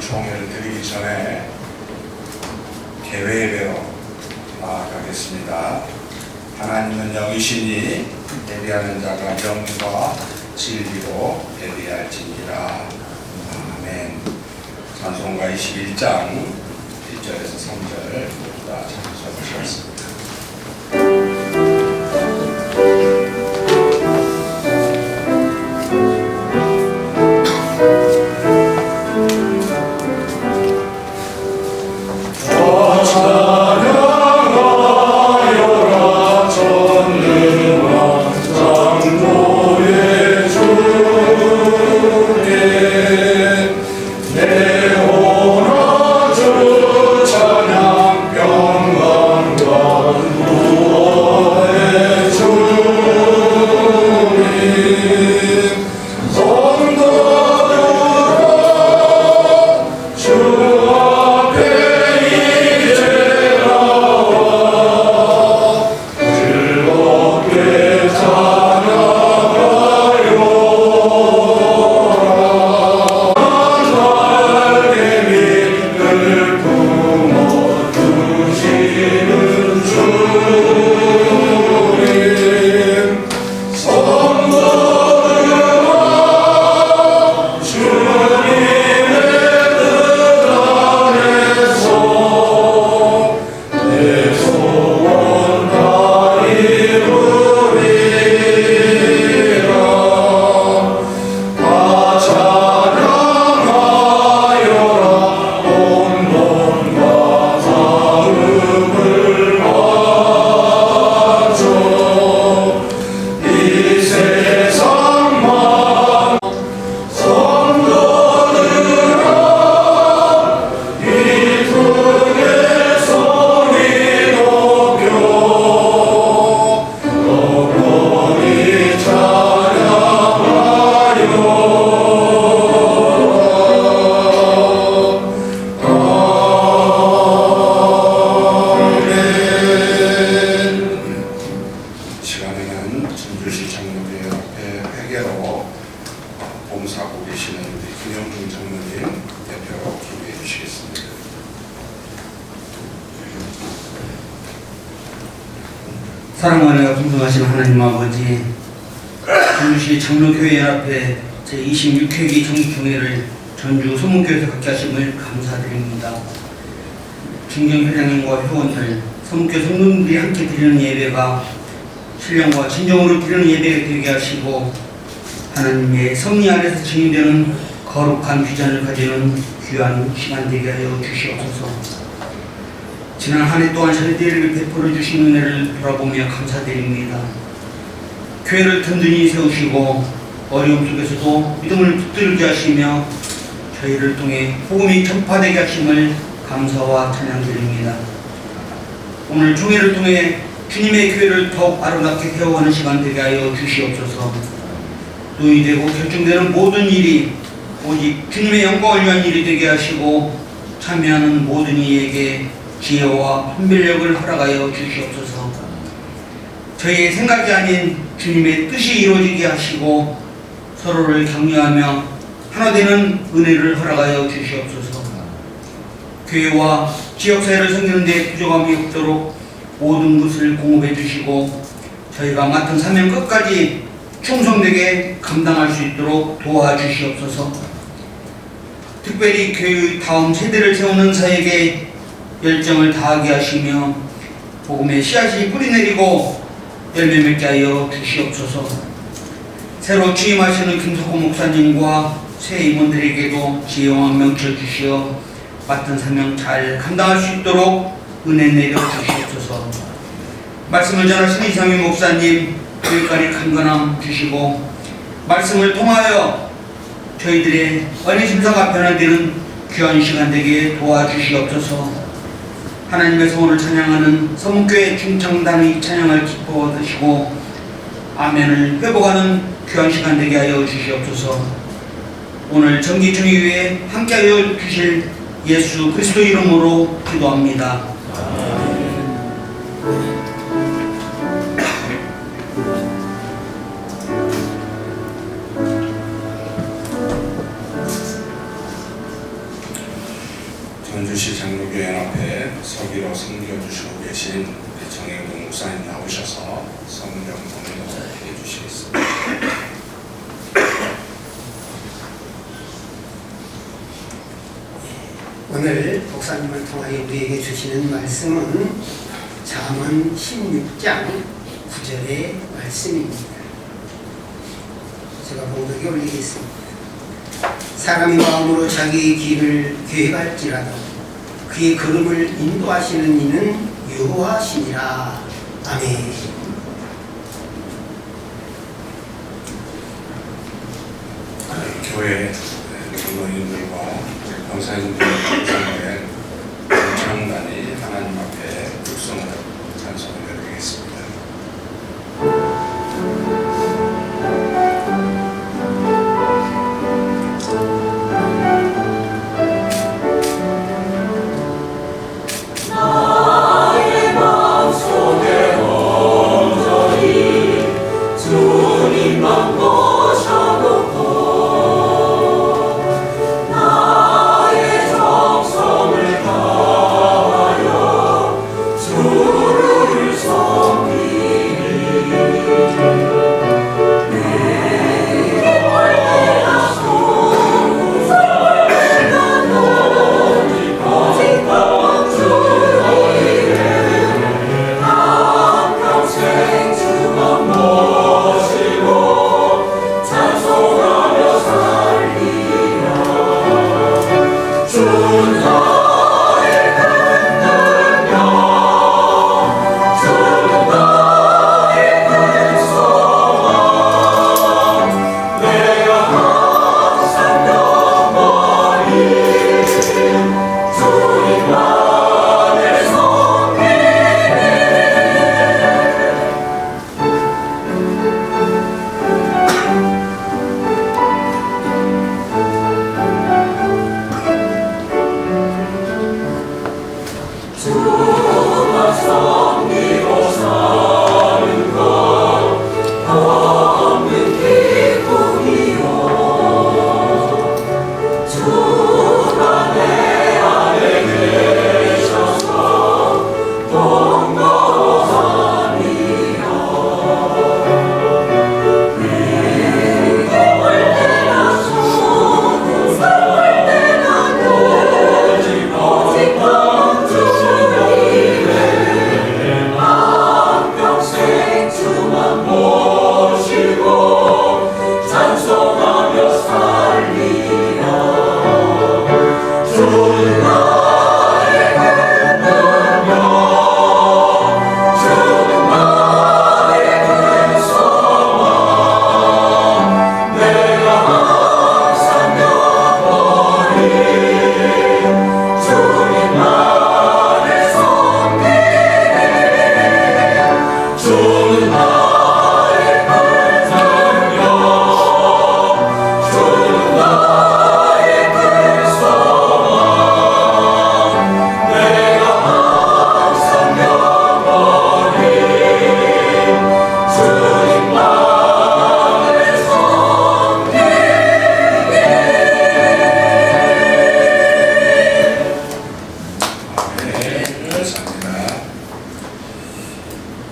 총회를 드리기 전에 개회배로 나아가겠습니다. 하나님은 영이시니 예비하는 자가 영과 진리로 예비할지니라. 아멘. 찬송가 21장 1절에서 3절 모두 다 찬송하셨습니다. 사랑하며 풍성하신 하나님 아버지, 전주시 장로교회 앞에 제26회기 정기총회를 전주 소문교회에서 갖게 하심을 감사드립니다. 중경회장님과 회원들, 소문교 성도님들이 함께 드리는 예배가 신령과 진정으로 드리는 예배가 되게 하시고 하나님의 섭리 안에서 증인되는 거룩한 비전을 가지는 귀한 시간 되게 하여 주시옵소서. 지난 한 해 동안 저희들에게 베풀어 주신 은혜를 돌아보며 감사드립니다. 교회를 든든히 세우시고 어려움 속에서도 믿음을 붙들게 하시며 저희를 통해 복음이 전파되게 하심을 감사와 찬양드립니다. 오늘 총회를 통해 주님의 교회를 더욱 아름답게 세워가는 시간 되게 하여 주시옵소서. 논의되고 결정되는 모든 일이 오직 주님의 영광을 위한 일이 되게 하시고 참여하는 모든 이에게 지혜와 분별력을 허락하여 주시옵소서. 저희의 생각이 아닌 주님의 뜻이 이루어지게 하시고 서로를 격려하며 하나 되는 은혜를 허락하여 주시옵소서. 교회와 지역사회를 섬기는 데 부족함이 없도록 모든 것을 공급해 주시고 저희가 맡은 사명 끝까지 충성되게 감당할 수 있도록 도와주시옵소서. 특별히 교회의 다음 세대를 세우는 사역에 열정을 다하게 하시며 복음의 씨앗이 뿌리내리고 열매 맺게 하여 주시옵소서. 새로 취임하시는 김석호 목사님과 새 임원들에게도 지혜와 명철 주시어 맡은 사명 잘 감당할 수 있도록 은혜 내려 주시옵소서. 말씀을 전하신 이상민 목사님 교회까지 강건함 주시고 말씀을 통하여 저희들의 은혜 심사가 변화되는 귀한 시간 되게 도와주시옵소서. 하나님의 성원을 찬양하는 서문교회 중창단의 찬양을 기뻐 얻으시고 아멘을 회복하는 귀한 시간 되게 하여 주시옵소서. 오늘 정기총회 위에 함께하여 주실 예수 그리스도 이름으로 기도합니다. 장로교연합회 서기로 섬겨주시고 계신 정혜동 목사님 나오셔서 성경 공유를 해주시겠습니다. 오늘 목사님을 통하여 우리에게 주시는 말씀은 잠언 16장 9절의 말씀입니다. 제가 봉독에 올리겠습니다. 사람이 마음으로 자기의 길을 계획할지라도 그의 걸음을 인도하시는 이는 여호와시니라. 아멘. 교회 장로님들과 권사님들 감사의 장단이 하나님 앞에 묵송을 찬송을 드리겠습니다.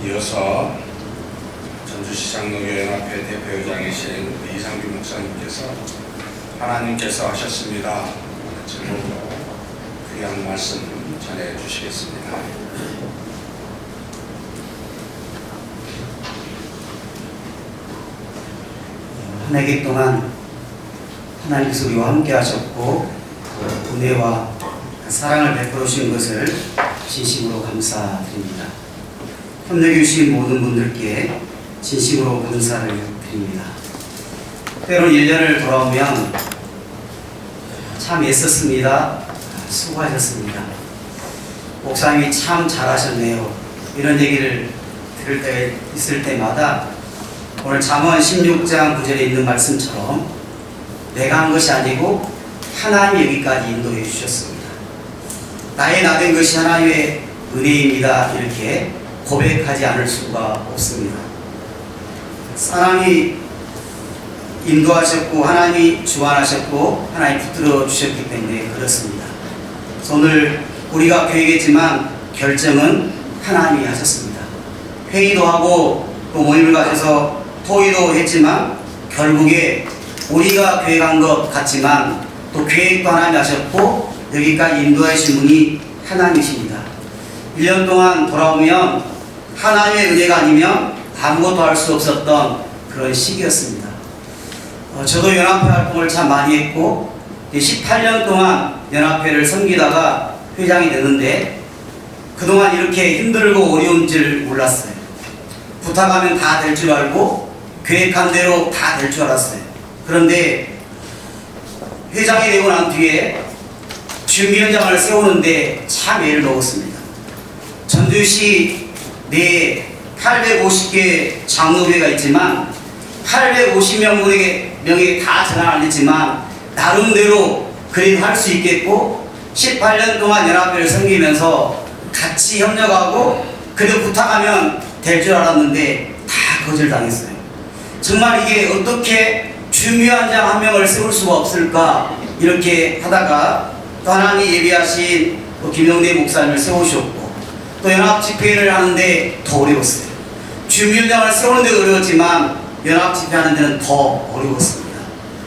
이어서 전주시 장로교연합회 대표회장이신 이상규 목사님께서 하나님께서 하셨습니다 제목으로 귀한 말씀 전해 주시겠습니다. 한 해기 동안 하나님께서 우리와 함께 하셨고 은혜와 사랑을 베풀어 주신 것을 진심으로 감사드립니다. 협력해 주신 모든 분들께 진심으로 감사를 드립니다. 때론 1년을 돌아오면 참 애썼습니다. 수고하셨습니다. 목사님이 참 잘하셨네요. 이런 얘기를 들을 때 있을 때마다 오늘 잠언 16장 9절에 있는 말씀처럼 내가 한 것이 아니고 하나님이 여기까지 인도해 주셨습니다. 나의 나된 것이 하나님의 은혜입니다. 이렇게 고백하지 않을 수가 없습니다. 하나님이 인도하셨고 하나님이 주관하셨고 하나님이 붙들어 주셨기 때문에 그렇습니다. 오늘 우리가 계획했지만 결정은 하나님이 하셨습니다. 회의도 하고 또 모임을 가져서 토의도 했지만 결국에 우리가 계획한 것 같지만 또 계획도 하나님이 하셨고 여기까지 인도하신 분이 하나님이십니다. 1년 동안 돌아오면 하나님의 은혜가 아니면 아무것도 할 수 없었던 그런 시기였습니다. 저도 연합회 활동을 참 많이 했고 18년 동안 연합회를 섬기다가 회장이 됐는데 그동안 이렇게 힘들고 어려운 줄 몰랐어요. 부탁하면 다 될 줄 알고 계획한 대로 다 될 줄 알았어요. 그런데 회장이 되고 난 뒤에 준비위원장을 세우는데 참 애를 먹었습니다. 전주시 내에 850개 장로회가 있지만 850명에게 다 전화를 안 했지만 나름대로 그래도 할 수 있겠고 18년 동안 연합회를 섬기면서 같이 협력하고 그래도 부탁하면 될 줄 알았는데 다 거절당했어요. 정말 이게 어떻게 준비위원장 한 명을 세울 수가 없을까 이렇게 하다가 또 하나님이 예비하신 김영대 목사님을 세우셨고 또 연합집회를 하는데 더 어려웠어요. 준비위원장을 세우는 데도 어려웠지만 연합집회 하는 데는 더 어려웠습니다.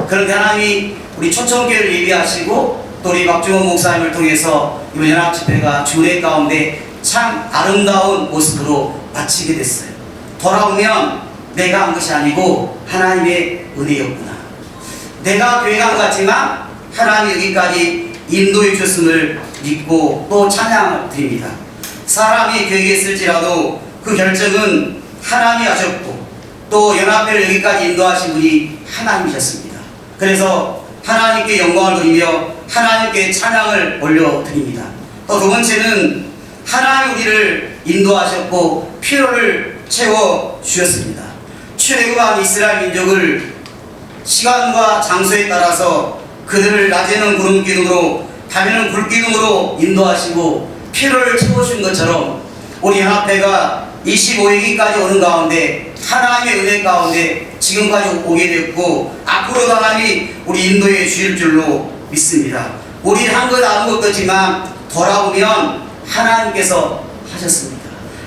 그런데 하나님이 우리 초청교회를 예비하시고 또 우리 박중원 목사님을 통해서 이번 연합집회가 주례 가운데 참 아름다운 모습으로 마치게 됐어요. 돌아오면 내가 한 것이 아니고 하나님의 은혜였구나. 내가 계획한 것 같지만 하나님이 여기까지 인도해 주셨음을 믿고 또 찬양을 드립니다. 사람이 계획했을지라도 그 결정은 하나님이 하셨고 또 연합회를 여기까지 인도하신 분이 하나님이셨습니다. 그래서 하나님께 영광을 드리며 하나님께 찬양을 올려드립니다. 또 두 번째는 하나님 우리를 인도하셨고 필요를 채워주셨습니다. 출애굽한 이스라엘 민족을 시간과 장소에 따라서 그들을 낮에는 구름 기둥으로 밤에는 불 기둥으로 인도하시고 필요를 채워준 것처럼 우리 연합회가 25회기까지 오는 가운데 하나님의 은혜 가운데 지금까지 오게 됐고 앞으로도 하나님이 우리 인도해 주실 줄로 믿습니다. 우리는 한 것 아무것도 없지만 돌아오면 하나님께서 하셨습니다.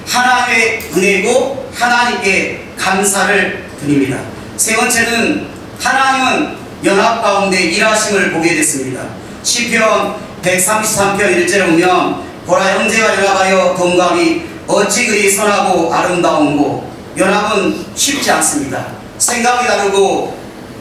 하나님의 은혜고 하나님께 감사를 드립니다. 세 번째는 하나님은 연합 가운데 일하심을 보게 됐습니다. 시편 133편 1절에 보면 보라 형제가 연합하여 동감이 어찌 그리 선하고 아름다운고. 연합은 쉽지 않습니다. 생각이 다르고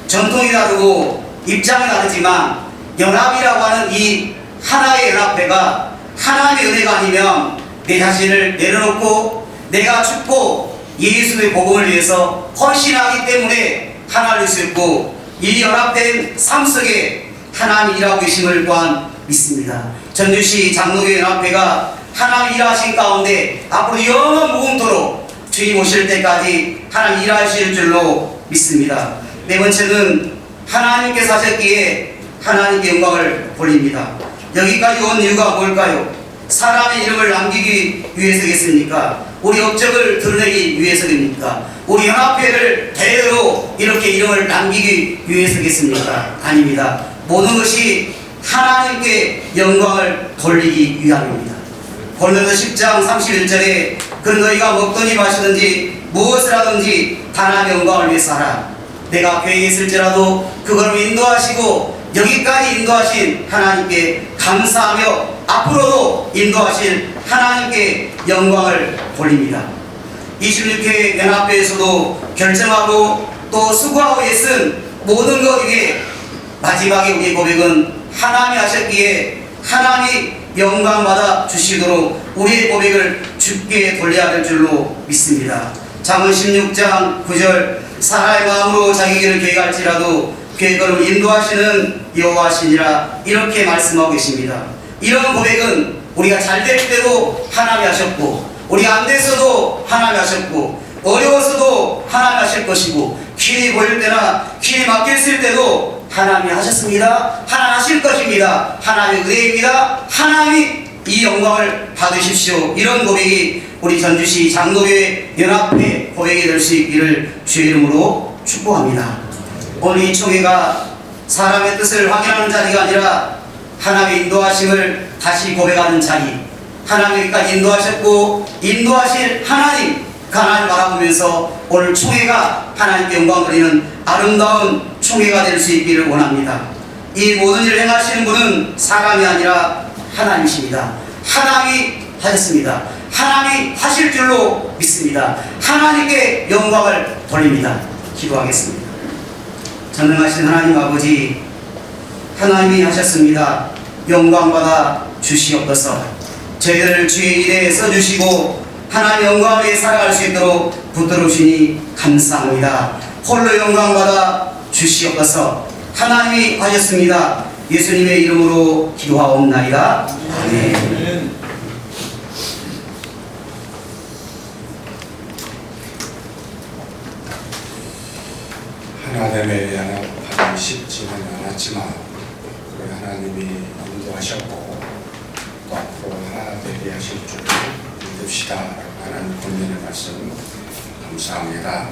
전통이 다르고 입장이 다르지만 연합이라고 하는 이 하나의 연합회가 하나님의 은혜가 아니면 내 자신을 내려놓고 내가 죽고 예수의 복음을 위해서 헌신하기 때문에 하나를 수 있고 이 연합된 삶 속에 하나님이 일하고 계심을 또한 믿습니다. 전주시 장로교회 연합회가 하나님 일하신 가운데 앞으로 영원 무궁토록 주님 오실 때까지 하나님 일하실 줄로 믿습니다. 네 번째는 하나님께서 하셨기에 하나님께 영광을 돌립니다. 여기까지 온 이유가 뭘까요? 사람의 이름을 남기기 위해서겠습니까? 우리 업적을 드러내기 위해서입니까? 우리 연합회를 대대로 이렇게 이름을 남기기 위해서겠습니까? 아닙니다. 모든 것이 하나님께 영광을 돌리기 위함입니다. 고린도서 10장 31절에 그 너희가 먹든지 마시든지 무엇을 하든지 하나님의 영광을 위해서 하라. 내가 계획했을지라도 그걸 인도하시고 여기까지 인도하신 하나님께 감사하며 앞으로도 인도하실 하나님께 영광을 돌립니다. 26회 연합회에서도 결정하고 또 수고하고 애쓴 모든 것 중에 마지막에 우리의 고백은 하나님이 하셨기에 하나님이 영광받아 주시도록 우리의 고백을 주께 돌려야 될 줄로 믿습니다. 잠언 16장 9절 사람의 마음으로 자기 길을 계획할지라도 계획을 인도하시는 여호와시니라 이렇게 말씀하고 계십니다. 이런 고백은 우리가 잘 될 때도 하나님이 하셨고 우리가 안 돼서도 하나님이 하셨고 어려워서도 하나님이 하실 것이고 길이 보일 때나 길이 막혔을 때도 하나님이 하셨습니다. 하나님 하실 것입니다. 하나님의 은혜입니다. 하나님이 이 영광을 받으십시오. 이런 고백이 우리 전주시 장로교회 연합회 고백이 될 수 있기를 주의 이름으로 축복합니다. 오늘 이 총회가 사람의 뜻을 확인하는 자리가 아니라 하나님의 인도하심을 다시 고백하는 자리, 하나님께까지 인도하셨고 인도하실 하나님, 그 하나님을 바라보면서 오늘 총회가 하나님께 영광 돌리는 아름다운 총회가 될 수 있기를 원합니다. 이 모든 일을 행하시는 분은 사람이 아니라 하나님이십니다. 하나님이 하셨습니다. 하나님이 하실 줄로 믿습니다. 하나님께 영광을 돌립니다. 기도하겠습니다. 전능하신 하나님 아버지, 하나님이 하셨습니다. 영광받아 주시옵소서. 저희들을 주의 일에 써주시고 하나님 영광을 위해 살아갈 수 있도록 붙들어주시니 감사합니다. 홀로 영광받아 주시옵소서. 하나님이 하셨습니다. 예수님의 이름으로 기도하옵나이다. 아멘. 하나됨에 연합하기 쉽지는 않았지만 우리 하나님이 인도하셨고 또 앞으로 하나 되게 하실 줄 믿읍시다 라는 본인의 말씀 감사합니다.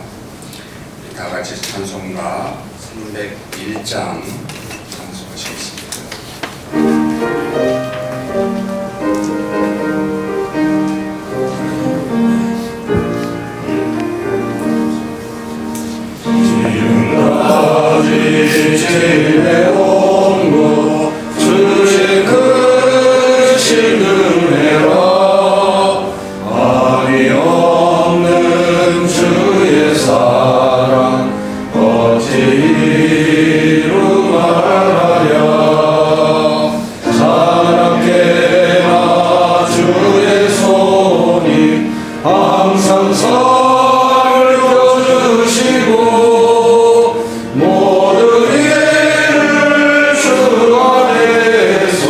다 같이 찬송가 301장 찬송하시겠습니다. 지금까지 지내온 것 주의 크신 은혜와 아리 없는 주의 사랑 어찌 이루 말하랴. 자나깨나 주의 손이 항상 살펴주시고 모든 일을 주 안에서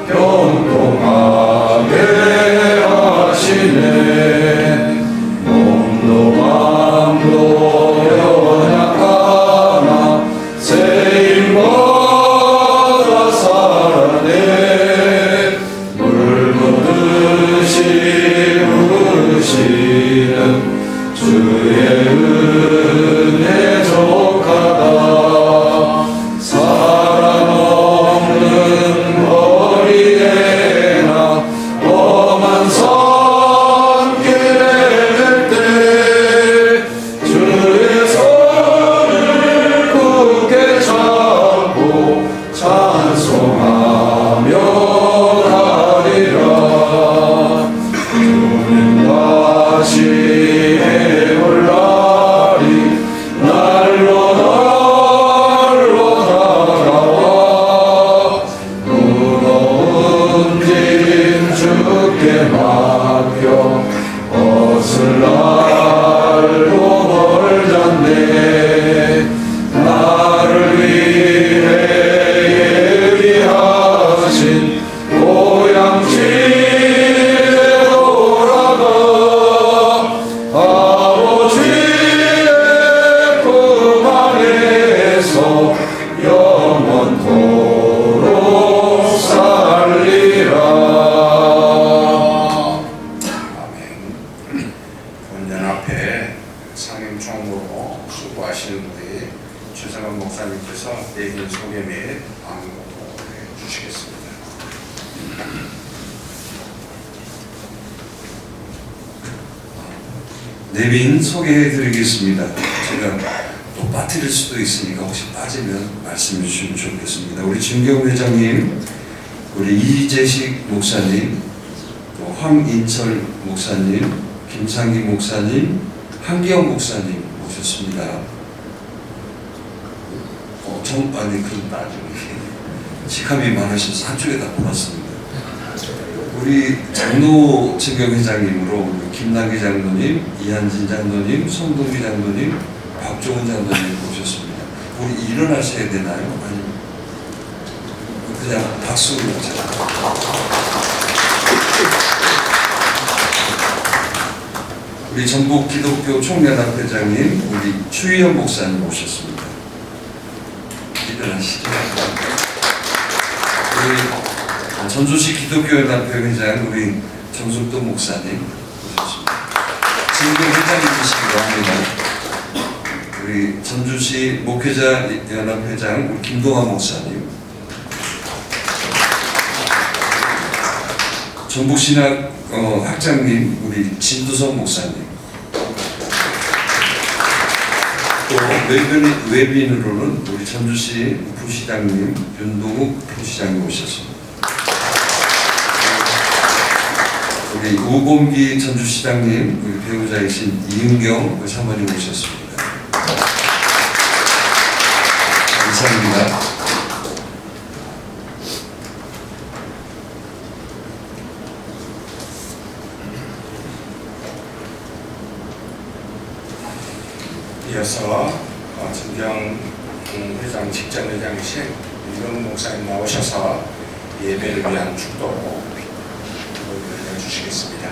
경통하게 하시네. 몸도 마음도 연약하나 세임받아 살아내. 물 붓듯이 부으시는 주의 은혜 족하다. 사랑 없는 거리에나 험한 산길에 갈 때 주의 손을 굳게 잡고 찬송하며 가리라. 주님 다시 해올라리 날로 다가와. 무거운 짐 주께 맡겨 벗을 날로 벌잡네. 나를 위해 예비하신 고향집에 돌아가 아버지의 품 안에서 영원토록 살리라. 아멘. 본연앞에 상임총으로 수고하시는 우리 최성원 목사님께서 얘기를 소개 및 안내해 주시겠습니다. 내빈 소개해 드리겠습니다. 제가 또 빠뜨릴 수도 있으니까 혹시 빠지면 말씀해 주시면 좋겠습니다. 우리 진경 회장님, 우리 이재식 목사님, 또 황인철 목사님, 김상기 목사님, 한기영 목사님 모셨습니다. 아니 그건 나중에 직함이 많으셔서 한쪽에다 몰았습니다. 우리 장로 진경 회장님으로 김남기 장로님, 이한진 장로님, 송동기 장로님, 박종훈 장로님 모셨습니다. 우리 일어나셔야 되나요? 아니면 그냥 박수로 자. 우리 전북 기독교 총연합 회장님, 우리 추희연 목사님 모셨습니다. 일어나시죠. 우리 전주시 기독교연합회 회장 우리 정숙도 목사님 모셨습니다. 진경 회장님이시기도 합니다. 우리 전주시 목회자 연합회장 우리 김동환 목사님. 전북신학 학장님 우리 진두성 목사님, 또 외빈으로는 우리 전주시 부시장님 윤동욱 부시장님 오셨습니다. 우리 우범기 전주시장님, 우리 배우자이신 이은경 사모님 오셨습니다. 감사합니다. 이어서 진경 회장 직전회장이신 윤동욱 목사님 나오셔서 예배를 위한 축도로 해주시겠습니다.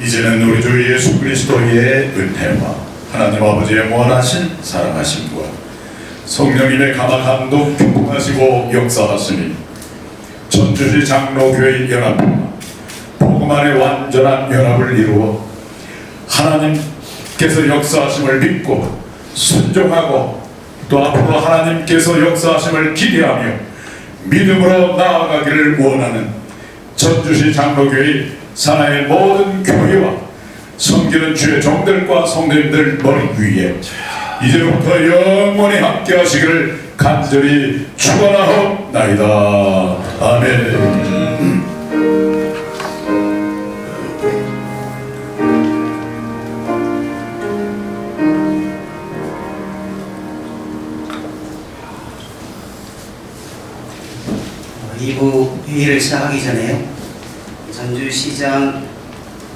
이제는 우리 주 예수 그리스도의 은혜와 하나님 아버지의 원하신 사랑하심과 성령님의 감화 감동 교통하시고 역사하시니 전주시 장로교회 연합과 복음 안의 완전한 연합을 이루어 하나님께서 역사하심을 믿고 순종하고 또 앞으로 하나님께서 역사하심을 기대하며 믿음으로 나아가기를 원하는 전주시 장로교회 산하의 모든 교회와 섬기는 주의 종들과 성도님들 머리 위에 이제부터 영원히 함께 하시기를 간절히 축원하옵나이다. 아멘. 이부 회의를 시작하기 전에 전주시장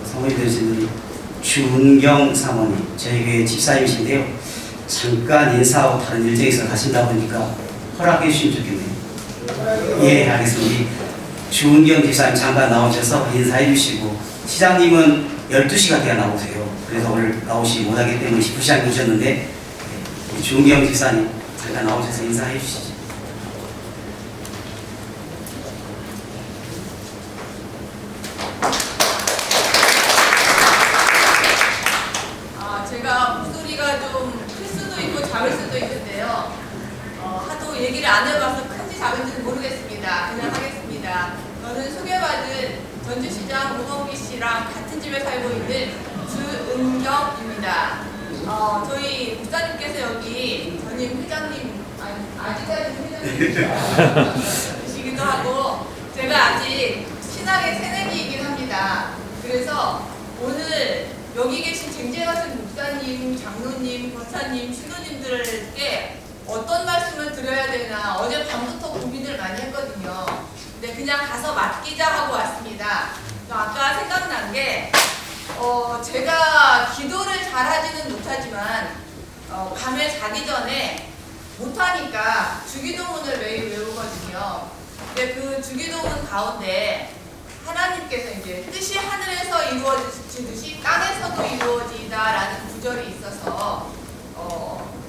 사모님 되시는 주은경 사모님, 저희 교회 집사님이신데요. 잠깐 인사하고 다른 일정이 있어 가신다 보니까 허락해 주시면 좋겠네요. 예, 알겠습니다. 주은경 집사님 잠깐 나오셔서 인사해 주시고, 시장님은 12시가 돼야 나오세요. 그래서 오늘 나오시지 못하기 때문에 19시간 오셨는데, 주은경 집사님 잠깐 나오셔서 인사해 주시죠. 제가 목소리가 좀 클 수도 있고 작을 수도 있는데요. 하도 얘기를 안 해봐서 큰지 작은지는 모르겠습니다. 그냥 하겠습니다. 저는 소개받은 전주시장 우범기 씨랑 같은 집에 살고 있는 주은경입니다. 저희 목사님께서 여기 전임 회장님, 아직까지는 회장님이시기도 하고, 제가 아직 신학의 새내기이긴 합니다. 그래서 오늘 여기 계신 쟁쟁하신 목사님, 장로님, 권사님, 신도님들께 어떤 말씀을 드려야 되나 어제 밤부터 고민을 많이 했거든요. 근데 그냥 가서 맡기자 하고 왔습니다. 아까 생각난 게 제가 기도를 잘하지는 못하지만 밤에 자기 전에 못하니까 주기도문을 매일 외우거든요. 근데 그 주기도문 가운데 하나님께서 이제 뜻이 하늘에서 이루어지듯이 땅에서도 이루어지다라는 구절이 있어서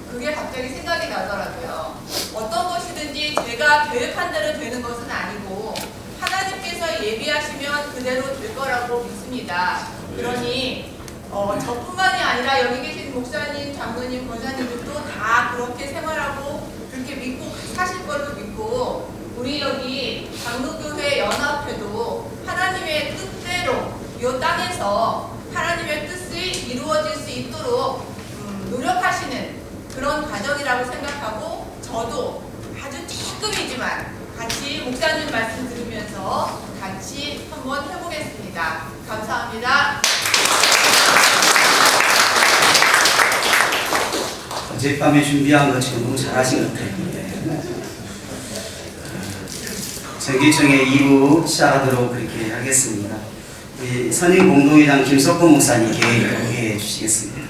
그게 갑자기 생각이 나더라고요. 어떤 것이든지 제가 계획한 대로 되는 것은 아니고 하나님께서 예비하시면 그대로 될 거라고 믿습니다. 그러니 저뿐만이 아니라 여기 계신 목사님, 장로님, 권사님들도 다 그렇게 생활하고 그렇게 믿고 사실 걸로 믿고, 우리 여기 장로교회 연합회도 하나님의 뜻대로 이 땅에서 하나님의 뜻이 이루어질 수 있도록 노력하시는 그런 과정이라고 생각하고, 저도 아주 조금이지만 같이 목사님 말씀 들으면서 같이 한번 해보겠습니다. 감사합니다. 어젯밤에 준비한 거 지금 너무 잘하신 것 같아요. 전기총회 2부 시작하도록 그렇게 하겠습니다. 우리 선임 공동회장 김석호 목사님 개회해 주시겠습니다.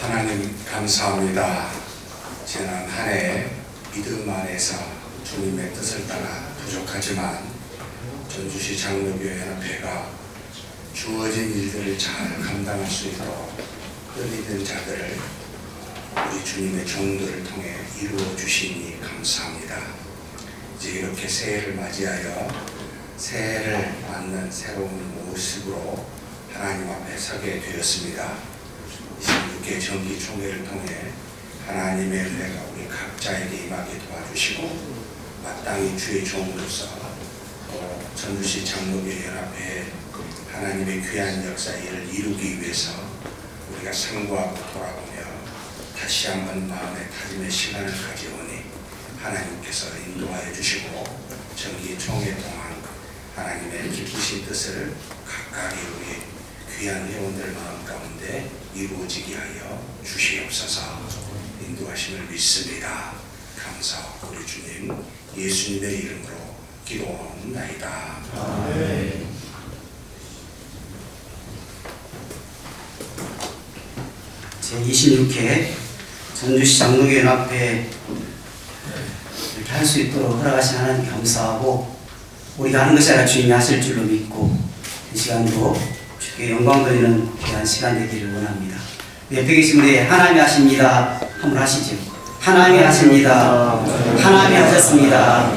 하나님 감사합니다. 지난 한 해 믿음 안에서 주님의 뜻을 따라 부족하지만 전주시 장로교회 연합회가 주어진 일들을 잘 감당할 수 있도록 끌리는 자들을 우리 주님의 종들을 통해 이루어 주시니 감사합니다. 이제 이렇게 새해를 맞이하여 새해를 맞는 새로운 모습으로 하나님 앞에 서게 되었습니다. 26개 정기총회를 통해 하나님의 은혜가 우리 각자에게 임하게 도와주시고 마땅히 주의 종으로서 또 전주시 장로교 연합회에 하나님의 귀한 역사 일을 이루기 위해서 우리가 상고하고 돌아보며 다시 한번 마음의 다짐의 시간을 가져오니 하나님께서 인도하여 주시고 정기총회 동안 하나님의 기쁘신 뜻을 각각의 우리 귀한 회원들 마음 가운데 이루어지게 하여 주시옵소서. 인도하심을 믿습니다. 감사하고 우리 주님 예수님의 이름으로 기도하옵나이다. 아멘. 제26회 전주시 장로교 연합회 이렇게 할 수 있도록 허락하신 하나님 감사하고, 우리가 하는 것이 아니라 주님이 하실 줄로 믿고 이 시간도 주께 영광 드리는 귀한 시간 되기를 원합니다. 옆에 계신 분이 하나님이 하십니다 한번 하시죠. 하나님이 하십니다. 하나님이 하셨습니다.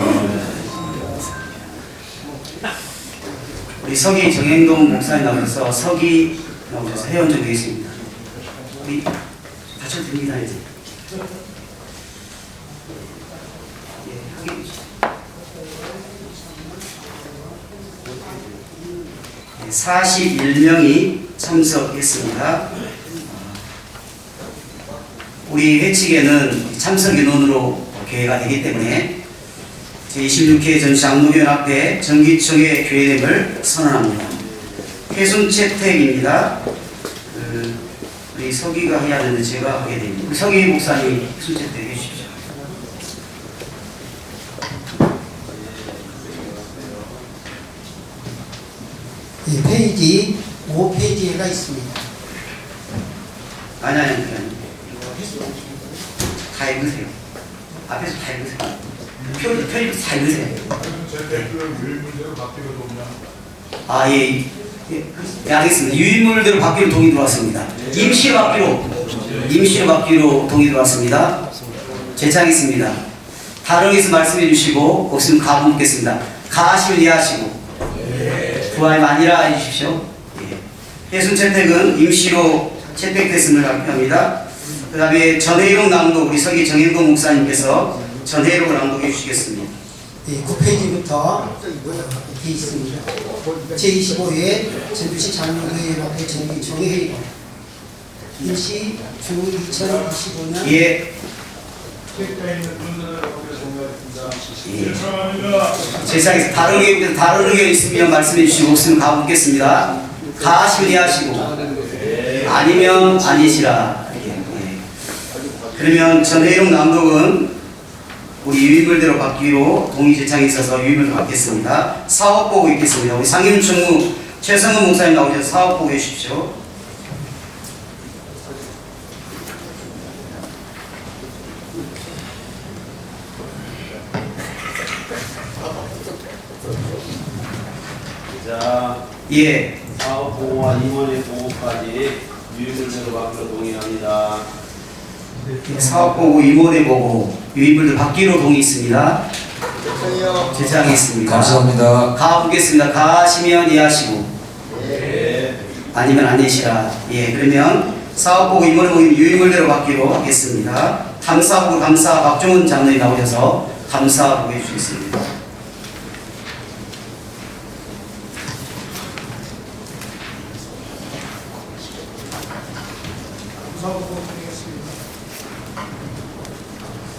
우리 서기 정행동 목사님 나오셔서 회원 좀 계십니다. 우리 받쳐도 됩니다. 이제 예, 하게 해주시죠. 41명이 참석했습니다. 우리 회칙에는 참석 인원으로 교회가 되기 때문에 제26회 전장로연합회 정기총회 교회됨을 선언합니다. 회순채택입니다. 우리 서기가 해야 되는데 제가 하게 됩니다. 우리 서기 목사님 회순채택 해주십시오. 이 페이지 5페이지가 있습니다. 아니. 다 읽으세요. 앞에서 다 읽으세요. 표를 다 읽으세요. 아, 예. 예, 알겠습니다. 유인물대로 받기로 동의 들어왔습니다. 임시로 받기로 동의 들어왔습니다. 제창했습니다. 다른 의서 말씀해 주시고, 없으면 가 묻겠습니다. 가하시면 이해하시고, 부활 아니라 해주십시오. 예. 예순 채택은 임시로 채택됐음을 발표합니다. 그 다음에 전회록 낭독, 우리 서기 정일동 목사님께서 전회록을 낭독해 주시겠습니다. 네, 9페이지부터 이렇게 있습니다. 제25회 전주시 장로교연합회 정기총회 회의 임시 주 2025년 예. 제상에서 다른 의견 있으면 말씀해 주시고, 없으면 가보겠습니다. 가하시면 이해하시고, 아니면 아니시라. 그러면 전회록 낭독은 우리 유인물대로 받기로 동의 제창이 있어서 유인물대로 받겠습니다. 사업 보고 있겠습니다. 우리 상임총무 최성은 목사님 나오셔서 사업 보고 해주십시오. 자, 예. 사업 보고와 임원의 보고까지 유인물대로 받기로 동의합니다. 사업 보고, 임원회 보고, 유인물들 받기로 동의 있습니다. 제창이 있습니다. 감사합니다. 가보겠습니다. 가하시면 이해하시고, 아니면 아니시라. 예, 그러면 사업 보고, 임원회 보고, 유인물대로 받기로 하겠습니다. 감사 보고, 감사 박종훈 장로님 나오셔서 감사 보고 해주시겠습니다. 감사하고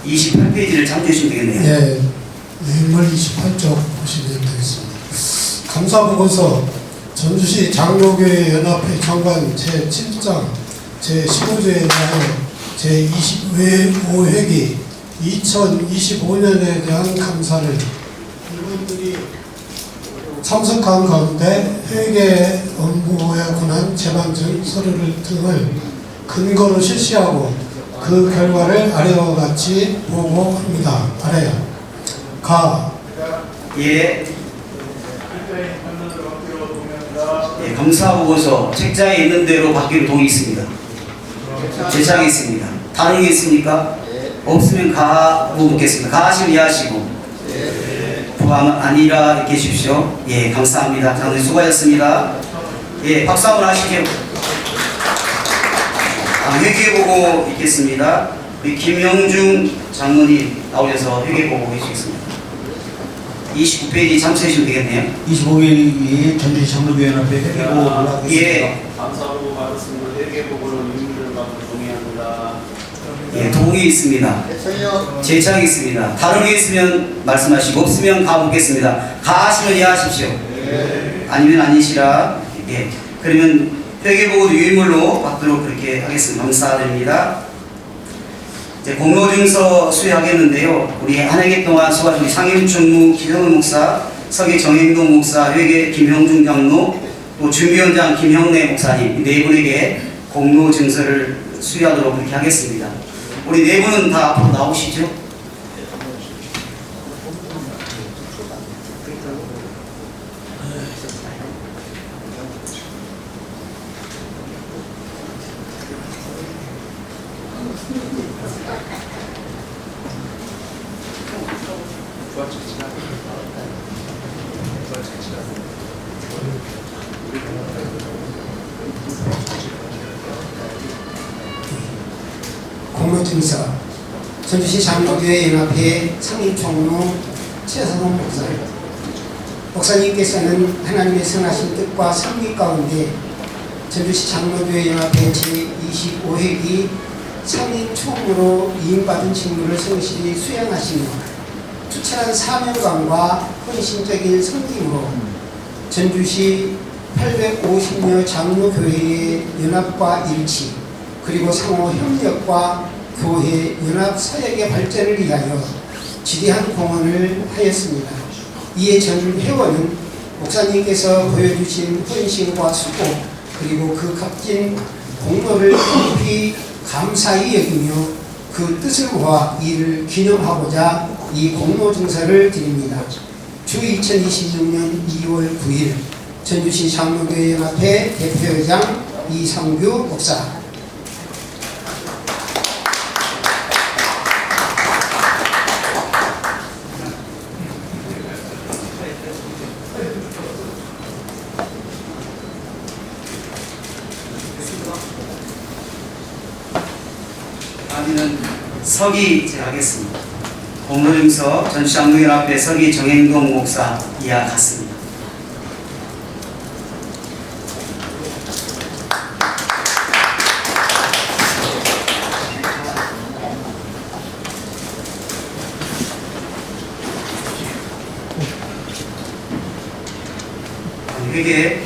28페이지를 참조해주시면 되겠네요. 예, 유인물 28쪽 보시면 되겠습니다. 감사보고서 전주시 장로교회 연합회 정관 제7장 제15조에 대하여 제25회기 2025년에 대한 감사를 임원들이 참석한 가운데 회계 업무에 관한 재반전 서류를 등을 근거로 실시하고 그 결과를 아래와 같이 보고합니다. 아래 예. 예, 감사보고서 책자에 있는 대로 받기로 동의 있습니다. 제창이 있습니다. 다른 게 있습니까? 없으면 가 묻겠습니다. 가하시면 이해하시고, 부활 아니라 계십시오. 예, 감사합니다. 장로님 수고하셨습니다. 예, 박수 한번 하시죠. 회계보고 있겠습니다. 우리 김영중 장로님 나오셔서 회계보고 해주시겠습니다. 29페이지 참석해주시면 되겠네요. 25일 전주시 장로교연합회 회계보고 올라가겠습니다. 예. 감사로 받았습니다. 회계보고로 유인을 받고 동의합니다. 예, 동의 있습니다. 제청이 있습니다. 다른 게 있으면 말씀하시고 없으면 가보겠습니다. 가하시면 이해하십시오. 아니면 아니시라. 예. 그러면 회계보고도 유인물로 받도록 그렇게 하겠습니다. 감사드립니다. 이제 공로증서 수여하겠는데요. 우리 한 학기 동안 수고하신 상임총무 기성은 목사, 서기 정행동 목사, 회계 김형중 장로, 또 준비원장 김형래 목사님 네 분에게 공로증서를 수여하도록 그렇게 하겠습니다. 우리 네 분은 다 앞으로 나오시죠. 공로증서 전주시 장로교회 연합회 상임총무 최선홍 목사님께서는 하나님의 선하신 뜻과 성기 가운데 전주시 장로교회 연합회 제25회기 상임총무로 이임받은 직무를 성실히 수행하시며 투철한 사명감과 헌신적인 섬김으로 전주시 850여 장로교회의 연합과 일치 그리고 상호 협력과 교회 연합 사역의 발전을 위하여 지대한 공헌을 하였습니다. 이에 전 회원은 목사님께서 보여주신 헌신과 수고 그리고 그 값진 공로를 깊이 감사히 여기며 그 뜻을 모아 이를 기념하고자 이 공로증서를 드립니다. 주 2026년 2월 9일 전주시 장로교회 연합회 대표회장 이상규 목사. 다음에는 서기 제가 하겠습니다. 공로증서 전주시 장로연합회 서기 정행동 목사 이하 같습니다. 회계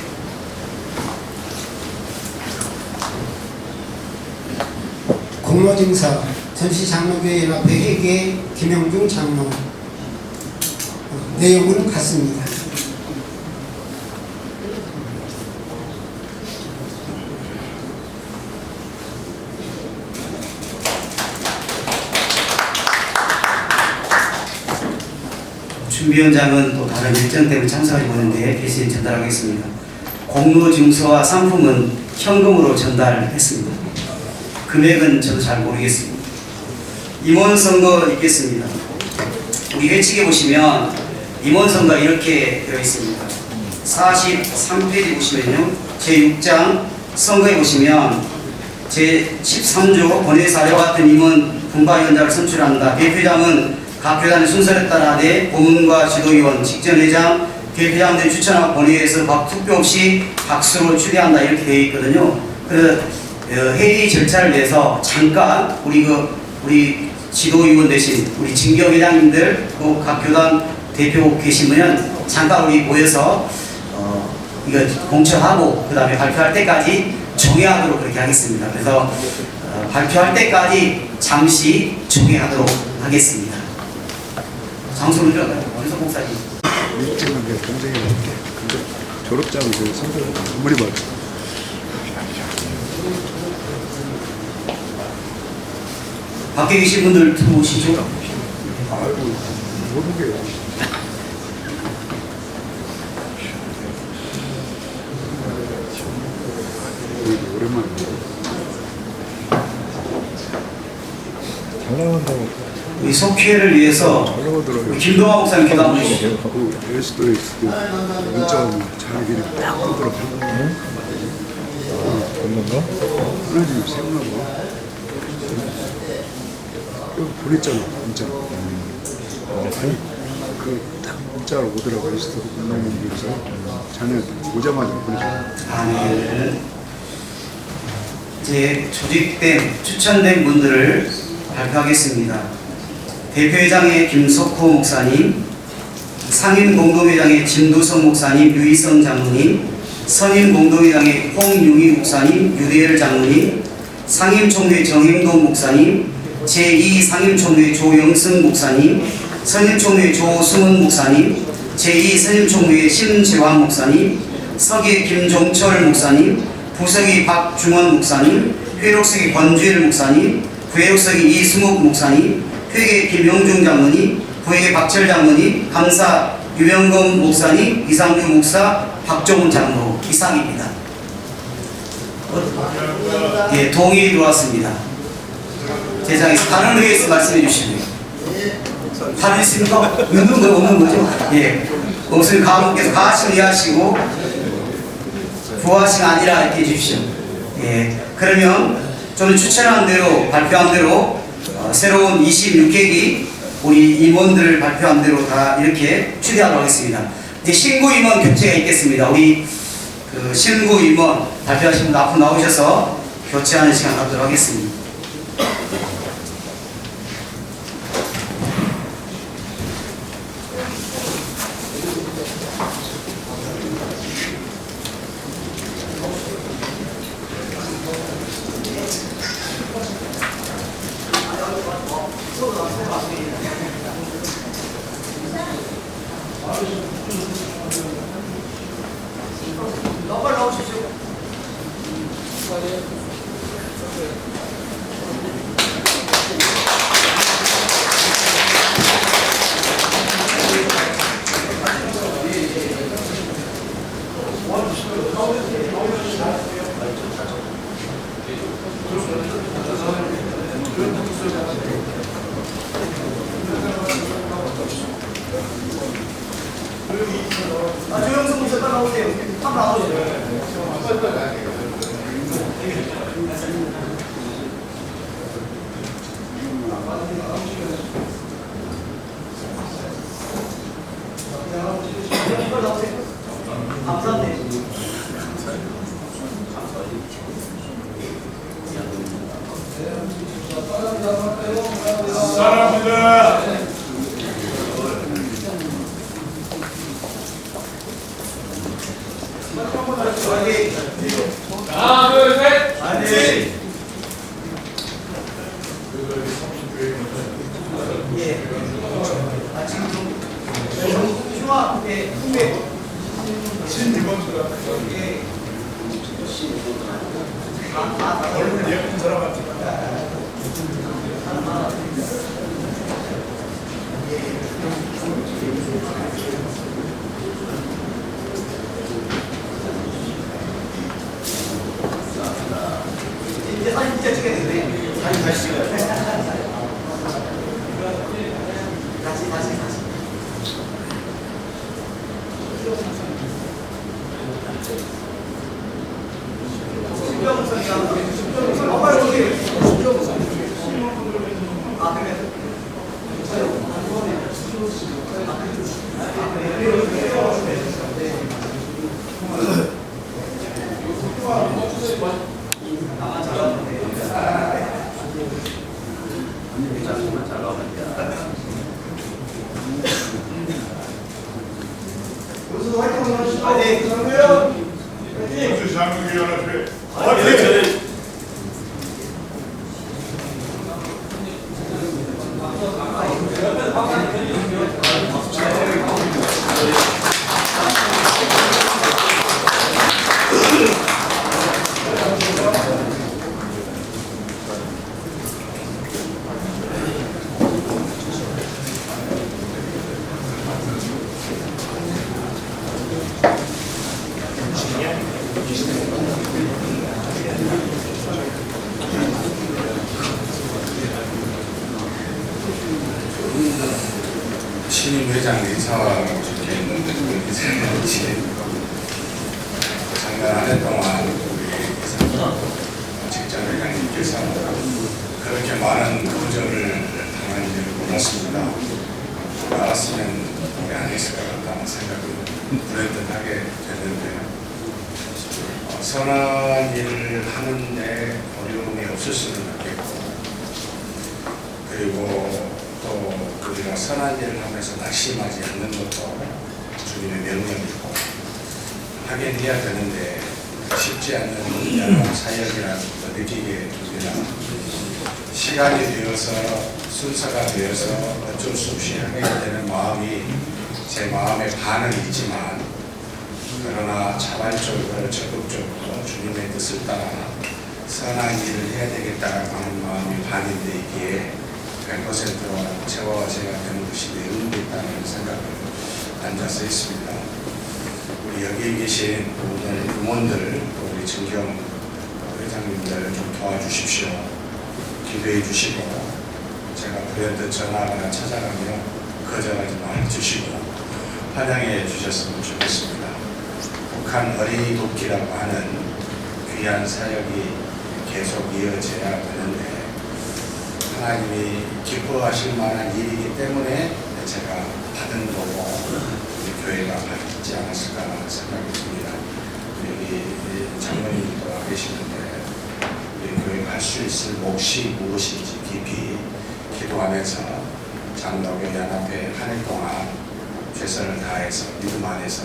공로증서 전주시 장로교회 연합회 회계 김영중 장로 내용은 같습니다. 준비원장은 또 다른 일정 때문에 참석하지 못했는데 대신 전달하겠습니다. 공로증서와 상품은 현금으로 전달했습니다. 금액은 저도 잘 모르겠습니다. 임원선거 있겠습니다. 우리 회칙에 보시면 임원선거 이렇게 되어 있습니다. 43페이지 보시면요. 제6장 선거에 보시면 제13조 본회의사례와 같은 임원 분과위원장을 선출한다. 대표장은 각 교단의 순서에 따라 하되 고문과 지도위원, 직전회장, 대표장들이 추천하고 본회의에서 투표 없이 박수로 추대한다 이렇게 되어 있거든요. 그래서 회의 절차를 위해서 잠깐 우리 지도위원 대신 우리 진경회장님들 또 각 교단 대표 계시면 잠깐 우리 모여서 이거 공청하고 그 다음에 발표할 때까지 정회하도록 그렇게 하겠습니다. 그래서 발표할 때까지 잠시 정회하도록 하겠습니다. 장소를 들어가요. 원석 목사님. 졸업장 그 선별 머리 봐. 밖에 계신 분들 들어오시죠. 아이고 모든 게 오랜만에 잘 나간다고. 우리 속회를 위해서 올라오더라고요. 우리 김동화 목사님 기도 한번 해주시죠. 에스도에 있을 때 문자 자기들이 딱 뜨더라고요. 하나님 생각나고 보냈잖아 문자. 그딱 문자로 오더라고요. 에스도 문명님께서 자녀한테 오자마자 보내줬어요. 아멘. 이제 조직된 추천된 분들을 발표하겠습니다. 대표회장의 김석호 목사님, 상임공동회장의 진도성 목사님, 유희성 장로님, 선임공동회장의 홍용희 목사님, 유대열 장로님, 상임총회 정행동 목사님, 제2상임총회 조영승 목사님, 선임총회 조승훈 목사님, 제2선임총회 심재환 목사님, 서기 김종철 목사님, 부석이 박중원 목사님, 회록석이 권주일 목사님, 부회록석이 이승욱 목사님, 회계 김용중 장로님, 부회계 박철 장로님, 감사 유영검 목사님, 이상규 목사, 박종훈 장로 이상입니다. 예, 동의 들어왔습니다. 대장에서 다른 의회에서 말씀해 주시고요. 다른 있습니까? 있는 거 없는 거죠? 예. 목사님 가문께서 가하시면 이해하시고 부하시가 아니라 이렇게 해주십시오. 예. 그러면 저는 추천한 대로 발표한 대로 새로운 26회기 우리 임원들을 발표한 대로 다 이렇게 추대하도록 하겠습니다. 이제 신구 임원 교체가 있겠습니다. 우리 그 신구 임원 발표하신 분 앞으로 나오셔서 교체하는 시간 갖도록 하겠습니다. 조영승 목사 나오세요. 한번 나오세요. 사랑합니다. 하나, 둘, 셋. 화이팅! 예. 지금 좀 흉화, 예, 후배. 얼굴 예쁜 사람한테. 이제 사진 진짜 찍어야 되는데. 사진 다시 찍어요. 다시. 신임 회장 인사하고 적혀 있는데 그 인사인지 작년 한 해 동안 우리 직전 회장님께서 그렇게 많은 거절을 당하는지를 몰랐습니다. 알았으면 우리 안 했을 것 같다는 생각이 불현듯하게 됐는데 선한 일을 하는데 어려움이 없을 수는 없겠고 그리고 또 우리가 선한 일을 하면서 낙심하지 않는 것도 주님의 명령이고 하긴 해야 되는데 쉽지 않는 일이나 사역이라는 것도 느끼게 됩니다. 시간이 되어서 순서가 되어서 어쩔 수 없이 하게 되는 마음이 제 마음의 반은 있지만 그러나 자발적으로 적극적으로 주님의 뜻을 따라 선한 일을 해야 되겠다라고 하는 마음이 반인데 이게 100%로 저와 제가 되는 것이 내 의무가 있다는 생각을 앉아서 있습니다. 우리 여기 계신 모든 의원들, 우리 정경 회장님들 좀 도와주십시오. 기도해 주시고 제가 불현듯 전화하거나 찾아가면 거절하지 말아주시고 환영해 주셨으면 좋겠습니다. 북한 어린이 돕기라고 하는 귀한 사역이 계속 이어져야 되는데 하나님이 기뻐하실 만한 일이기 때문에 제가 받은 거고 우리 교회가 받지 않았을까 생각이 듭니다. 여기 장로님도 와 계시는데 우리 교회가 할 수 있을 몫이 무엇인지 깊이 기도하면서 장로교 연합회 한 해 동안 최선을 다해서 믿음 안에서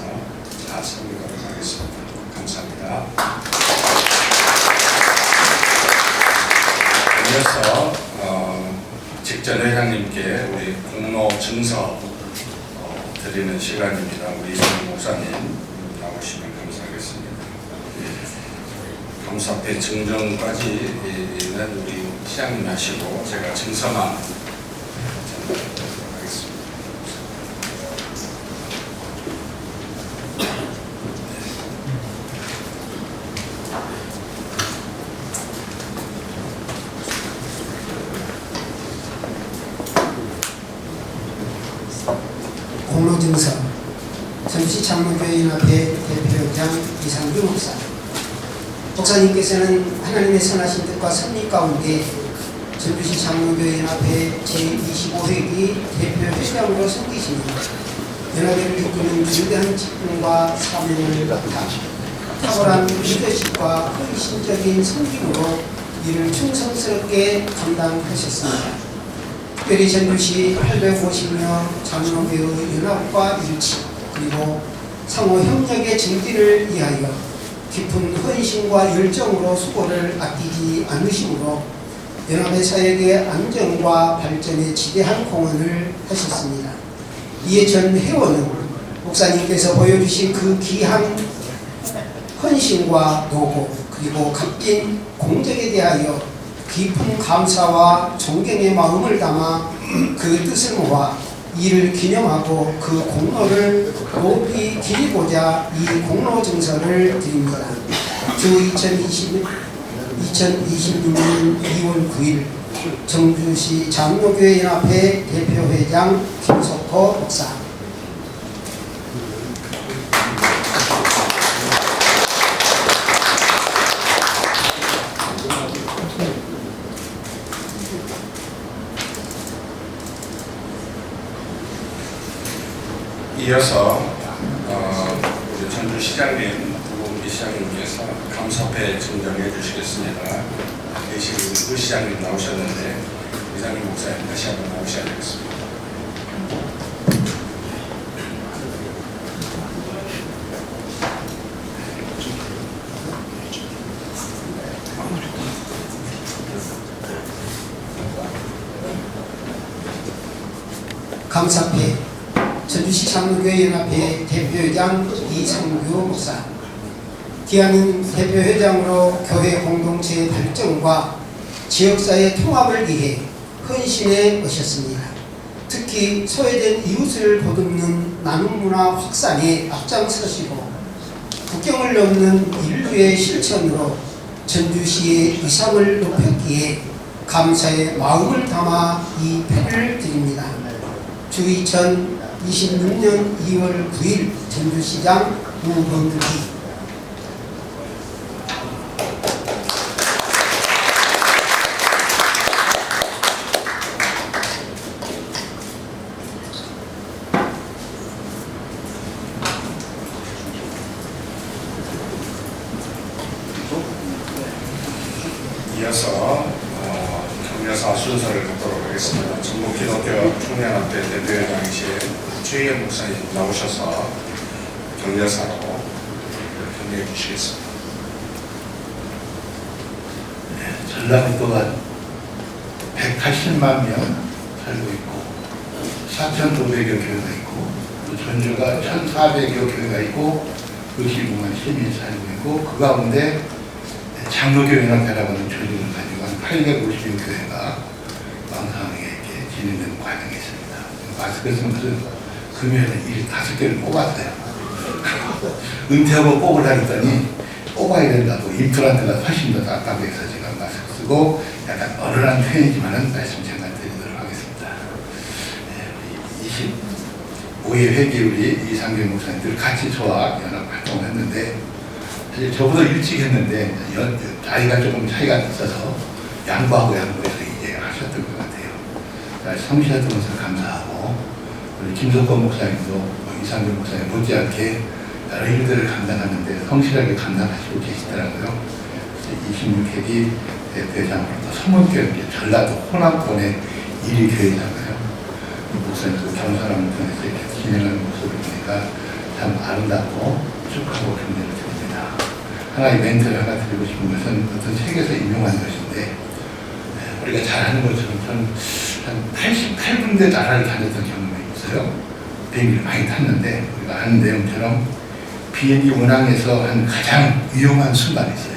잘 섬기도록 하겠습니다. 감사합니다. 이어서 직전 회장님께 우리 공로 증서 드리는 시간입니다. 우리 이성희 목사님 나오시면 감사하겠습니다. 감사패 증정까지는 우리 시장님 하시고 제가 증서만 전달하도록 하겠습니다. 공로증서 전주시 장로교회연합회 대표장 이상규 목사. 목사님께서는 하나님의 선하신 뜻과 섭리 가운데 전주시 장로교회연합회 제25회기 대표회장으로 섬기시며 연합회를 이끄는 중대한 직분과 사명을 맡아 탁월한 리더십과 헌신적인 섬김으로 이를 충성스럽게 감당하셨습니다. 특별히 전주시 850여 장로교회 연합과 일치 그리고 상호 협력의 증진을 위하여 깊은 헌신과 열정으로 수고를 아끼지 않으심으로 연합의 사역의 안정과 발전에 지대한 공헌을 하셨습니다. 이에 전 회원은 목사님께서 보여주신 그 귀한 헌신과 노고 그리고 값진 공적에 대하여 깊은 감사와 존경의 마음을 담아 그 뜻을 모아 이를 기념하고 그 공로를 높이 기리고자 이 공로 증서를 드립니다. 주 2026년 2월 9일 정주시 장로교회연합회 대표회장 김석호 목사. 이어서 우리 전주시장님, 부분기 시장님께서 감사패 증정해 주시겠습니다. 대신 그 시장님 나오셨는데 이상민 목사님 다시 한번 나오셔야 되겠습니다. 감사패 전주시 장로교회연합회 대표회장 이상규 목사. 기한인 대표회장으로 교회 공동체의 발전과 지역사회 통합을 위해 헌신해 오셨습니다. 특히 소외된 이웃을 보듬는 나눔문화 확산에 앞장서시고 국경을 넘는 인류의 실천으로 전주시의 위상을 높였기에 감사의 마음을 담아 이 패를 드립니다. 주 26년 2월 9일 전주시장 우범기. 이어서 경려사 순서를 갖도록 하겠습니다. 전국기독교 총연합회 대표회장이신 최희연 목사님 나오셔서 경려사로 격려해 주시겠습니다. 전라북도가 180만 명 살고 있고 4,500여 교회가 있고 또 전주가 1,400여 교회가 있고 65만 시민이 살고 있고 그 가운데 장로교연합회라고 하는 조직을 가지고 한 850여 교회가 왕성하게 이렇게 진행되는 과정이 있습니다. 마스크 쓴 것은 금요일에 5개를 뽑았어요. 은퇴하고 뽑으라 했더니 뽑아야 된다고 임플란트가 훨씬 더 낫다고 해서 제가 마스크 쓰고 약간 어른한 편이지만은 말씀 잠깐 드리도록 하겠습니다. 25회 회기 우리 이상균 목사님들 같이 저와 연합 활동을 했는데 사실 저보다 일찍 했는데 나이가 조금 차이가 있어서 양보하고 양보해서 이제 하셨던 것 같아요. 성실했던 것을 감사하고 우리 김석권 목사님도 이상균 목사님 못지않게 여러 일들을 감당하는데 성실하게 감당하시고 계시더라고요. 26회기 대표회장으로서 서문교회 전라도 호남권의 1위 교회잖아요. 목사님도 겸손한 편에서 이렇게 진행하는 모습을 보니까 참 아름답고 축하하고 격려를 드립니다. 하나의 멘트를 하나 드리고 싶은 것은 어떤 책에서 인용한 것인데 우리가 잘 아는 것처럼 저는 한 88군데 나라를 다녔던 경험이 있어요. 비행기를 많이 탔는데 우리가 아는 내용처럼 비행기 운항에서 한 가장 위험한 순간이 있어요.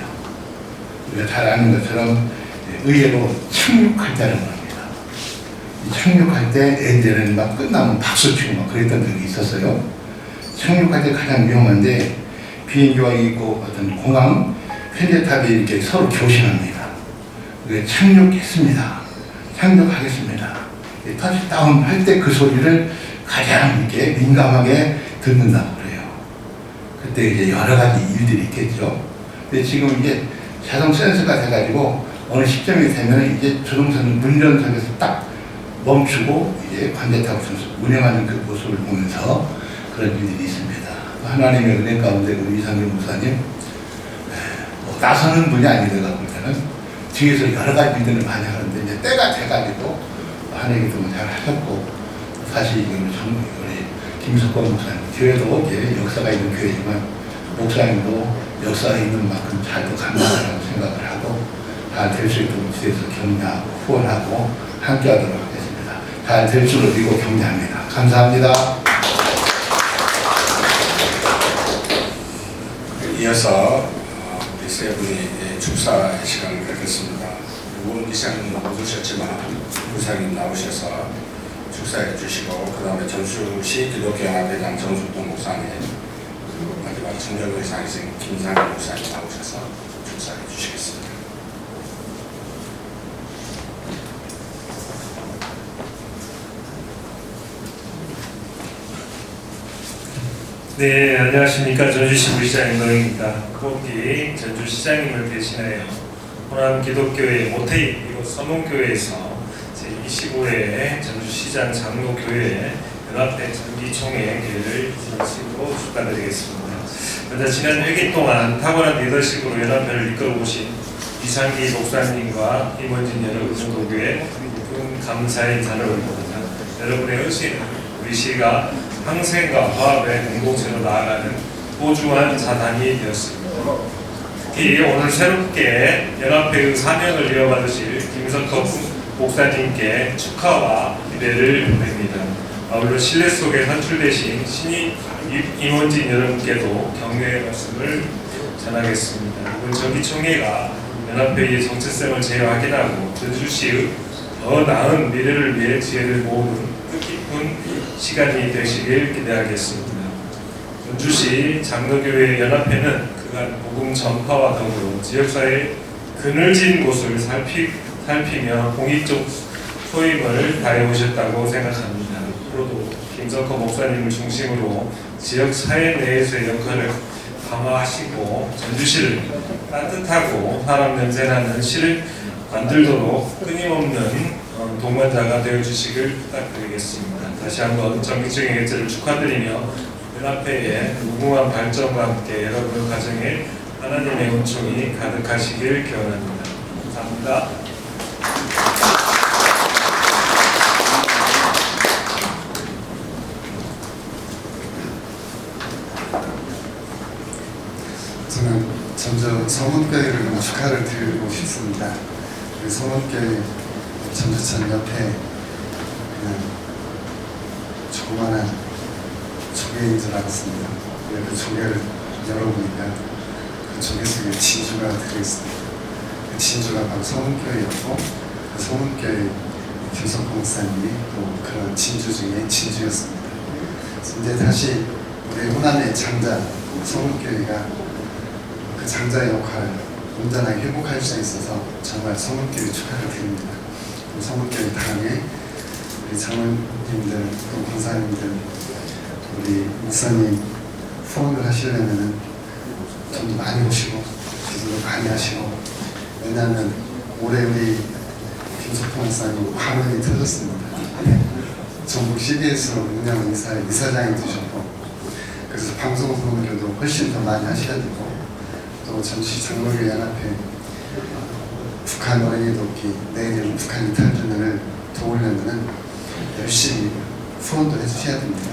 우리가 잘 아는 것처럼 의외로 착륙할 때라고 합니다. 이 착륙할 때 애들은 막 끝나면 박수치고 막 그랬던 적이 있었어요. 착륙할 때 가장 위험한데 비행기와 있고 어떤 공항 편제탑이 이렇게 서로 교신합니다. 착륙했습니다. 착륙하겠습니다. 터치다운 할 때 그 소리를 가장 이렇게 민감하게 듣는다고 그래요. 그때 이제 여러 가지 일들이 있겠죠. 근데 지금 이제 자동 센서가 돼가지고 어느 시점이 되면 이제 조종사는 운전석에서 딱 멈추고 이제 관제탑을 운행하는 그 모습을 보면서 그런 일들이 있습니다. 하나님의 은혜 가운데 우리 이상균 목사님 나서는 분이 아니더라고요. 볼 때는 뒤에서 여러 가지 일들을 많이 하는데 이제 때가 돼가지고 하나님께도 잘 하셨고 사실 우리 김석권 목사님 교회도 이제 역사가 있는 교회지만 목사님도 역사가 있는 만큼 잘도 감당하라고 생각을 하고 잘 될 수 있도록 뒤에서 격려하고 후원하고 함께하도록 하겠습니다. 잘 될 줄을 믿고 격려합니다. 감사합니다. 이어서 우리 세 분이 축사 시간을 갖겠습니다. 우원 이사님 못 오셨지만 부사님 나오셔서 축사해 주시고 그 다음에 전주시 기독교연합회장 정숙동 목사님 마지막 청년의상이신 김상희 목사님 나오셔서 축사해 주시겠습니다. 네, 안녕하십니까. 전주시 부시장 임노영입니다. 후기 전주시장님을 대신하여 호남 기독교회 모태이 이곳 서문교회에서 제25회 전주시장 장로교회 연합회 정기총회 개회를 진심으로 축하드리겠습니다. 먼저 지난 회기 동안 탁월한 리더십으로 연합회를 이끌어오신 이상기 목사님과 임원진 여러분들께 깊은 감사의 인사를 올립니다. 여러분의 의지는 우리 시가 항생과 화합의 공동체로 나아가는 소중한 자산이 되었습니다. 특히 오늘 새롭게 연합회의 사명을 이어받으실 김석헌 목사님께 축하와 기대를 보냅니다. 아울러 신뢰 속에 선출되신 신임 임원진 여러분께도 격려의 말씀을 전하겠습니다. 이번 정기총회가 연합회의 정체성을 재확인하고 전주시의 더 나은 미래를 위해 지혜를 모으는 뜻깊은 시간이 되시길 기대하겠습니다. 전주시 장로교회 연합회는 그간 복음 전파와 더불어 지역사회의 그늘진 곳을 살피며 공익적 소임을 다해오셨다고 생각합니다. 앞으로도 김석호 목사님을 중심으로 지역 사회 내에서의 역할을 강화하시고 전주시를 따뜻하고 사람 냄새나는 시를 만들도록 끊임없는 동반자가 되어주시길 부탁드리겠습니다. 다시 한번 정기적인 개최를 축하드리며 연합회의 무궁한 발전과 함께 여러분 가정에 하나님의 은총이 가득하시길 기원합니다. 감사합니다. 저는 전주 서문교회를 축하를 드리고 싶습니다. 서문교회 전주천 옆에 그냥 조그마한 조개인 줄 알았습니다. 그 조개를 열어보니까 그 조개 속에 진주가 들어있습니다. 그 진주가 바로 서문교회였고 그 서문교회 김석호 목사님이 또 그런 진주 중에 진주였습니다. 이제 다시 우리 호남의 장자 서문교회가 그 장자의 역할을 온전하게 회복할 수 있어서 정말 서문교회 축하를 드립니다. 서문교회 당에 우리 장로님들, 또 권사님들, 우리 목사님 후원을 하시려면 좀 더 많이 오시고 기도를 많이 하시고, 왜냐하면 올해 우리 김석호 목사님 화면이 터졌습니다. 전국 CBS 운영 이사장이 되셨고, 그래서 방송 후원료도 훨씬 더 많이 하셔야 되고, 또 전주시 장로교 연합회 북한 어린이 돕기, 내일 북한 이탈전을 도우려면 열심히 후원도 해주셔야 됩니다.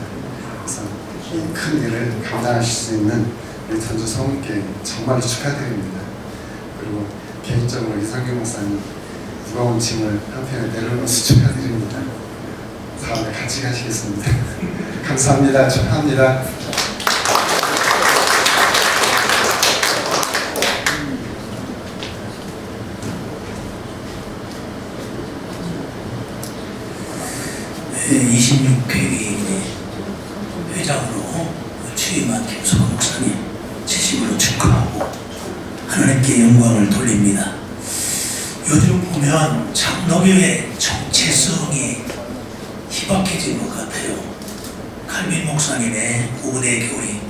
그래서 이 큰 일을 감당하실 수 있는 우리 전주 서문교회 정말 축하드립니다. 그리고 개인적으로 이상규 목사님 무거운 짐을 한편에 내려놓으시 축하드립니다. 다음에 같이 가시겠습니다. 감사합니다. 축하합니다. 네, 26회 회장으로 취임한 김석호 목사님 진심으로 축하하고 하나님께 영광을 돌립니다. 요즘 보면 장로교의 정체성이 희박해진 것 같아요. 칼빈 목사님의 5대 교리,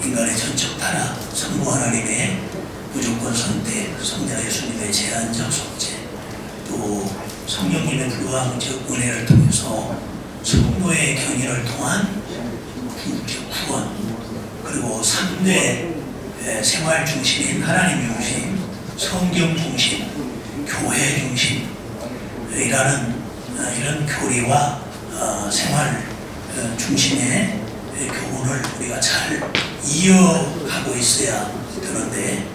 인간의 전적 타락, 성부 하나님의 무조건 선택, 성자 예수님의 제한적 속죄, 또 성령님의 불가항적 은혜를 통해서 성도의 견인을 통한 궁극적 구원, 그리고 3대 생활 중심인 하나님 중심, 성경 중심, 교회 중심이라는 이런 교리와 생활 중심의 교훈을 우리가 잘 이어가고 있어야 되는데,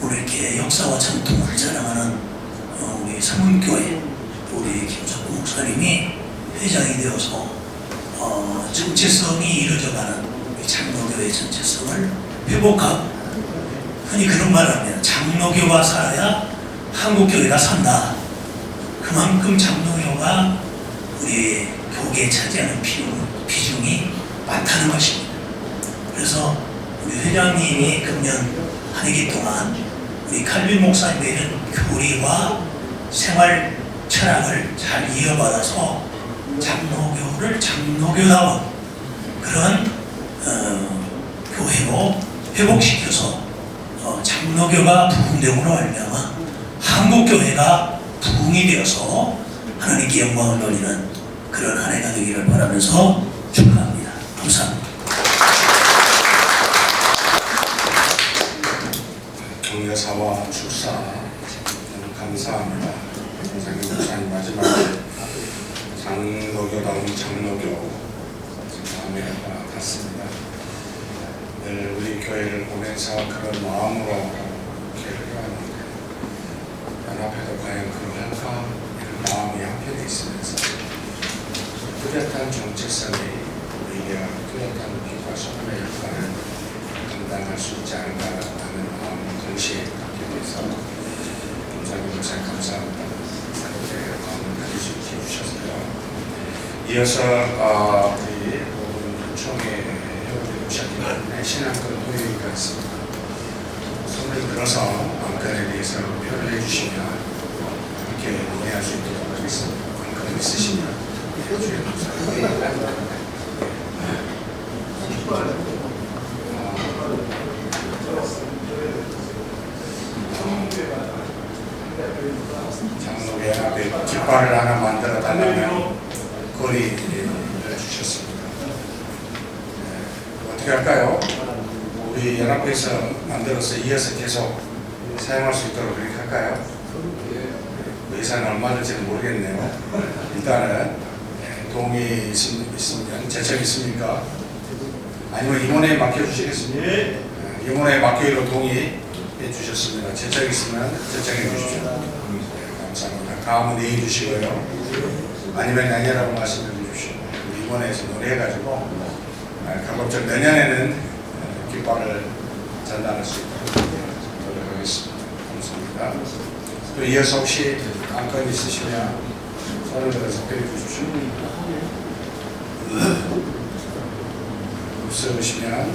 오늘 이렇게 역사와 전통을 자랑하는 우리 서문교회 우리 김석호 목사님이 회장이 되어서 정체성이 이루어져가는 우리 장로교의 정체성을 회복하고, 흔히 그런 말을 합니다. 장로교가 살아야 한국교회가 산다. 그만큼 장로교가 우리 교계에 차지하는 비중이 많다는 것입니다. 그래서 우리 회장님이 금년 한 해기 동안 우리 칼빈 목사님의 이런 교리와 생활 철학을 잘 이어받아서 장로교를 장로교다운 그런 교회로 회복시켜서 장로교가 부흥됨으로 말미암아 한국교회가 부흥이 되어서 하나님께 영광을 돌리는 그런 한 해가 되기를 바라면서 축하합니다. 감사합니다. 동료사와 축사 감사합니다. 김상규 목사님 마지막에 장로교다운 장로교 마음에 같습니다. 늘 우리 교회를 보면서 그런 마음으로 교회를 해왔는데 연합회도 과연 그럴까 이런 마음이 한편에 있으면서 뚜렷한 정체성이 우리가 뚜렷한 빛과 소금의 역할을 감당할 수 있지 않을까라는 마음을 동시에 갖게 돼서 김상규 목사님 감사합니다. 이렇게 마음을 가질 수 있게 해주셨고요. 이어서 우리 모든 총회 회원들이 오셨기 때문에 신앙권 호의가 있습니다. 손을 들어서 안건에 대해서 표를 해주시면 함께 논의할 수 있도록 하겠습니다. 안건 있으시면 해주셔야 됩니다. 닭발을 하나 만들어 달라는 건의를 주셨습니다. 어떻게 할까요? 우리 연합회에서 만들어서 이어서 계속 사용할 수 있도록 그렇게 할까요? 예산은 얼마 될지는 모르겠네요. 일단은 동의 있으면 제청 있습니까? 아니면 임원회에 맡겨주시겠습니까? 임원회에 맡기로 동의해 주셨습니다. 제청 있으면 제청해 주십시오. 감사합니다. 다음은 내일 주시고요. 아니면 아니라고 말씀해 주십시오. 우리 임원회에서 논의해가지고 가급적 내년에는 깃발을 전달할 수 있도록 노력하겠습니다. 감사합니다. 또 이어서 혹시 안건 있으시면 손을 들어서 빼 주십시오. 없으시면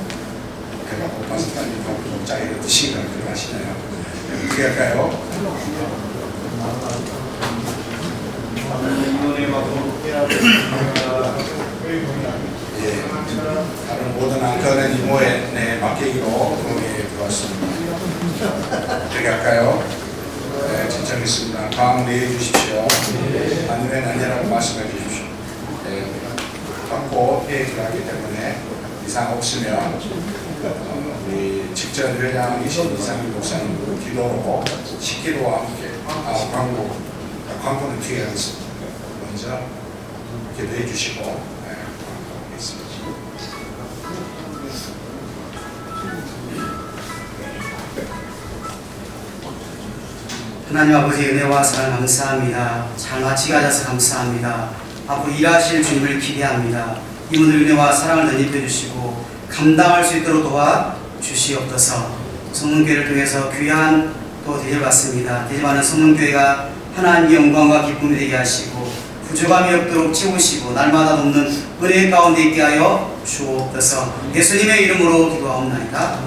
배가 고파서 빨리 좀 짜게 드시기가 필요하시네요. 어떻게 할까요? 예, 다른 모든 안건은 이모에 맡기기로 동의해 들어왔습니다. 어떻게 할까요? 네, 진정했습니다. 다음 내해 주십시오. 아니면 아니라고 말씀해 주십시오. 네, 받고 회의를 하기 때문에 이상 없으면 우리 직전 회장이신 이상민 목사님 기도로 식기도와 함께 광고는 뒤에 하겠습니다. 먼저 기도해 주시고 광고하겠습니다. 하나님 아버지 은혜와 사랑 감사합니다. 잘 마치게 하셔서 감사합니다. 앞으로 일하실 주님을 기대합니다. 이분들 은혜와 사랑을 덧입혀 주시고 감당할 수 있도록 도와 주시옵소서. 성문교회를 통해서 귀한 또 대접받습니다. 대접하는 성문교회가 하나님의 영광과 기쁨이 되게 하시고 부족함이 없도록 채우시고 날마다 돕는 은혜 가운데 있게 하여 주옵소서. 예수님의 이름으로 기도하옵나이다.